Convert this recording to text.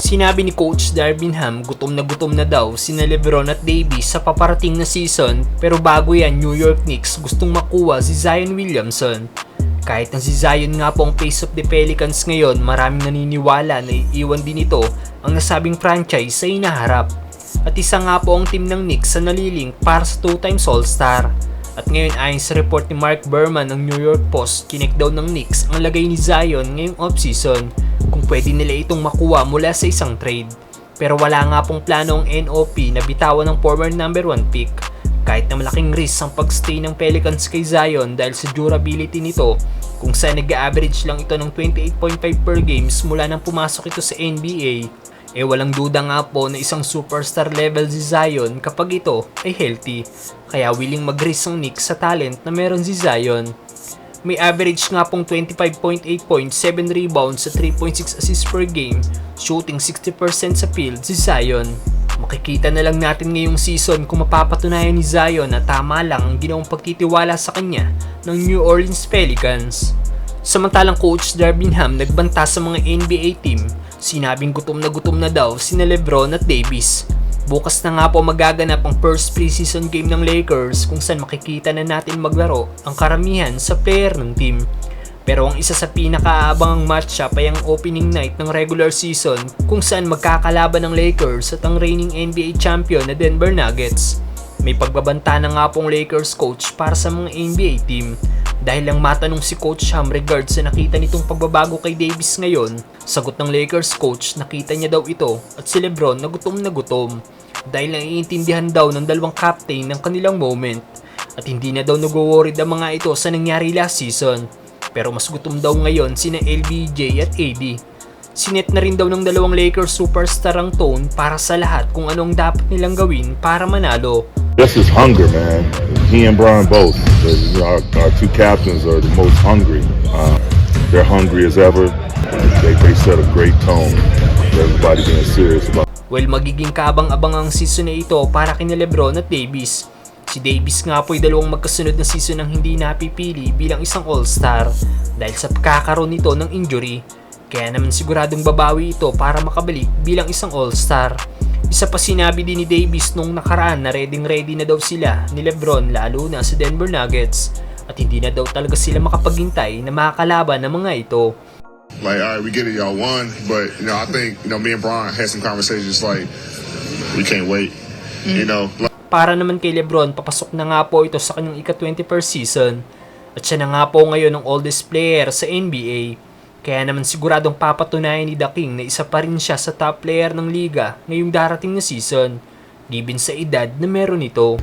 Sinabi ni Coach Darvin Ham gutom na daw sina LeBron at Davis sa paparating na season, pero bago yan New York Knicks gustong makuha si Zion Williamson. Kahit na si Zion nga po ang face of the Pelicans ngayon, maraming naniniwala na iiwan din ito ang nasabing franchise sa inaharap. At isa nga po ang team ng Knicks sa nalilink para sa 2 times All-Star. At ngayon ayon sa report ni Mark Berman ng New York Post, kinek daw ng Knicks ang lagay ni Zion ngayong offseason kung pwede nila itong makuha mula sa isang trade. Pero wala nga pong plano ang NOP na bitawan ng former number 1 pick. Kahit na malaking risk ang pagstay ng Pelicans kay Zion dahil sa durability nito, kung saan nag-average lang ito ng 28.5 per games mula nang pumasok ito sa NBA, walang duda nga po na isang superstar level si Zion kapag ito ay healthy. Kaya willing mag-risk ang Knicks sa talent na meron si Zion. May average nga pong 25.8 points, 7 rebounds sa 3.6 assists per game, shooting 60% sa field si Zion. Makikita na lang natin ngayong season kung mapapatunayan ni Zion na tama lang ang ginawang pagtitiwala sa kanya ng New Orleans Pelicans. Samantalang Coach Darvin Ham nagbanta sa mga NBA team, sinabing gutom na daw sina LeBron at Davis. Bukas na nga po magaganap ang first preseason game ng Lakers kung saan makikita na natin maglaro ang karamihan sa player ng team. Pero ang isa sa pinakaabangang matchup ay ang opening night ng regular season kung saan magkakalaban ng Lakers at ang reigning NBA champion na Denver Nuggets. May pagbabanta na nga pong Lakers coach para sa mga NBA team dahil lang matanong si Coach Ham regards sa nakita nitong pagbabago kay Davis ngayon. Sagot ng Lakers coach, nakita niya daw ito at si LeBron na gutom dahil naiintindihan daw ng dalawang captain ng kanilang moment at hindi na daw nag-worried ang mga ito sa nangyari last season. Pero mas gutom daw ngayon sina LBJ at AD. Sinet na rin daw ng dalawang Lakers superstar ang tone para sa lahat kung anong dapat nilang gawin para manalo. This is hunger, man. He and Brian both. Our two captains are the most hungry. They're hungry as ever. They set a great tone. Everybody being serious about. Well, magiging kaabang-abang ang season na ito para kina LeBron at Davis. Si Davis nga po ay dalawang magkasunod na season ang hindi napipili bilang isang All-Star dahil sa pagkakaroon nito ng injury. Kaya naman siguradong babawi ito para makabalik bilang isang All-Star. Isa pa sinabi din ni Davis nung nakaraan na ready na daw sila ni LeBron lalo na sa Denver Nuggets at hindi na daw talaga sila makapaghintay na makakalaban ng mga ito. Like, all right, we get it, y'all won, but, I think, me and Brian had some conversations like, we can't wait, Para naman kay LeBron, papasok na nga po ito sa kanyang ika-21st season at siya na nga po ngayon ang oldest player sa NBA. Kaya naman siguradong papatunayan ni The King na isa pa rin siya sa top player ng liga ngayong darating na season, given sa edad na meron ito.